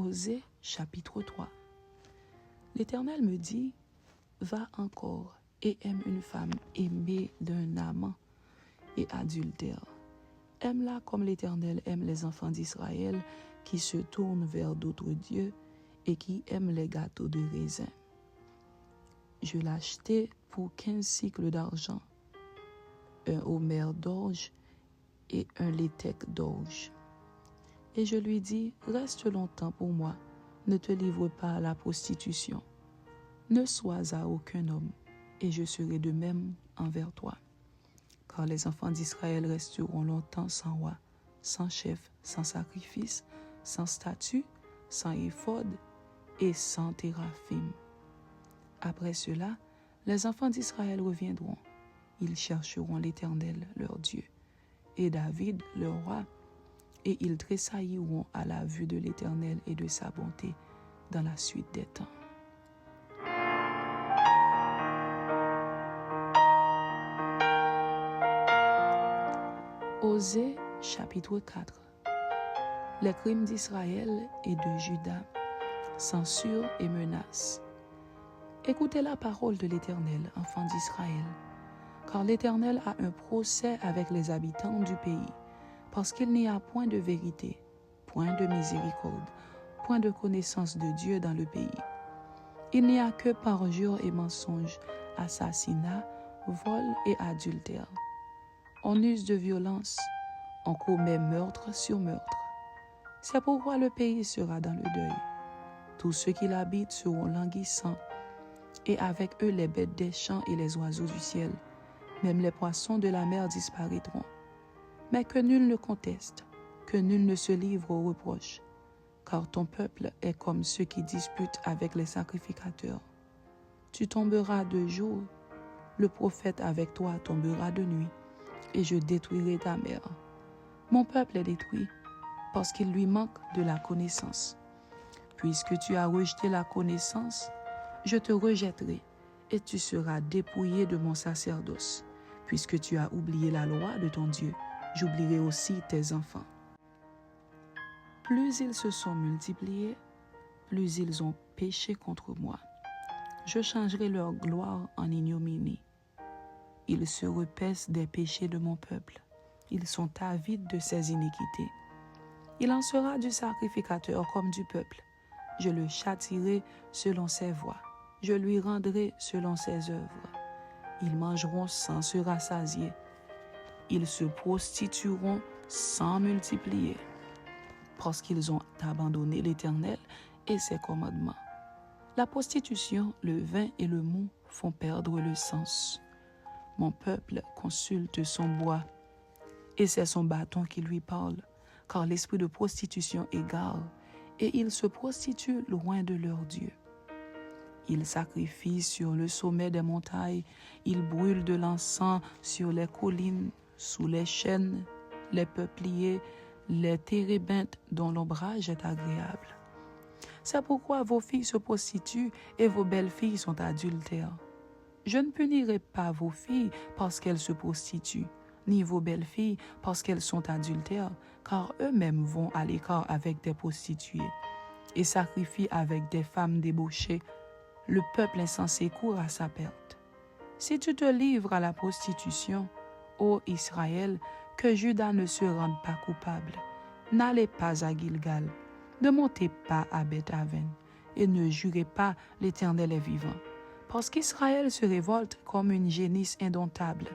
Osée chapitre 3. L'Éternel me dit, va encore et aime une femme aimée d'un amant et adultère. Aime-la comme l'Éternel aime les enfants d'Israël qui se tournent vers d'autres dieux et qui aiment les gâteaux de raisin. Je l'ai acheté pour 15 cycles d'argent, un homère d'orge et un léthec d'orge. Et je lui dis, reste longtemps pour moi, ne te livre pas à la prostitution. Ne sois à aucun homme, et je serai de même envers toi. Car les enfants d'Israël resteront longtemps sans roi, sans chef, sans sacrifice, sans statut, sans éphod et sans téraphim. Après cela, les enfants d'Israël reviendront. Ils chercheront l'Éternel, leur Dieu, et David, leur roi, et ils tressailliront à la vue de l'Éternel et de sa bonté dans la suite des temps. Osée chapitre 4. Les crimes d'Israël et de Juda, censure et menaces. Écoutez la parole de l'Éternel, enfants d'Israël, car l'Éternel a un procès avec les habitants du pays, parce qu'il n'y a point de vérité, point de miséricorde, point de connaissance de Dieu dans le pays. Il n'y a que parjure et mensonge, assassinat, vol et adultère. On use de violence, on commet meurtre sur meurtre. C'est pourquoi le pays sera dans le deuil. Tous ceux qui l'habitent seront languissants, et avec eux les bêtes des champs et les oiseaux du ciel. Même les poissons de la mer disparaîtront. Mais que nul ne conteste, que nul ne se livre aux reproches, car ton peuple est comme ceux qui disputent avec les sacrificateurs. Tu tomberas de jour, le prophète avec toi tombera de nuit, et je détruirai ta mère. Mon peuple est détruit, parce qu'il lui manque de la connaissance. Puisque tu as rejeté la connaissance, je te rejetterai, et tu seras dépouillé de mon sacerdoce. Puisque tu as oublié la loi de ton Dieu, j'oublierai aussi tes enfants. Plus ils se sont multipliés, plus ils ont péché contre moi. Je changerai leur gloire en ignominie. Ils se repaissent des péchés de mon peuple. Ils sont avides de ses iniquités. Il en sera du sacrificateur comme du peuple. Je le châtierai selon ses voies. Je lui rendrai selon ses œuvres. Ils mangeront sans se rassasier. Ils se prostitueront sans multiplier, parce qu'ils ont abandonné l'Éternel et ses commandements. La prostitution, le vin et le mou font perdre le sens. Mon peuple consulte son bois, et c'est son bâton qui lui parle, car l'esprit de prostitution égare, et ils se prostituent loin de leur Dieu. Ils sacrifient sur le sommet des montagnes, ils brûlent de l'encens sur les collines, sous les chênes, les peupliers, les térébinthes dont l'ombrage est agréable. C'est pourquoi vos filles se prostituent et vos belles filles sont adultères. Je ne punirai pas vos filles parce qu'elles se prostituent, ni vos belles filles parce qu'elles sont adultères, car eux-mêmes vont à l'écart avec des prostituées et sacrifient avec des femmes débauchées. Le peuple insensé court à sa perte. Si tu te livres à la prostitution, ô Israël, que Juda ne se rende pas coupable. N'allez pas à Gilgal, ne montez pas à Beth-Aven, et ne jurez pas l'Éternel est vivant. Parce qu'Israël se révolte comme une génisse indomptable.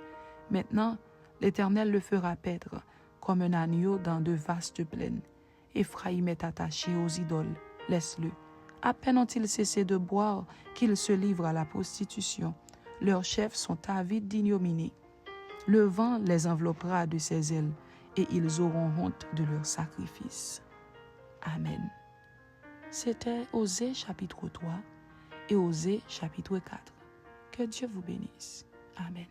Maintenant, l'Éternel le fera paître comme un agneau dans de vastes plaines. Éphraïm est attaché aux idoles, laisse-le. À peine ont-ils cessé de boire qu'ils se livrent à la prostitution. Leurs chefs sont avides d'ignominie. Le vent les enveloppera de ses ailes et ils auront honte de leurs sacrifices. Amen. C'était Osée chapitre 3 et Osée chapitre 4. Que Dieu vous bénisse. Amen.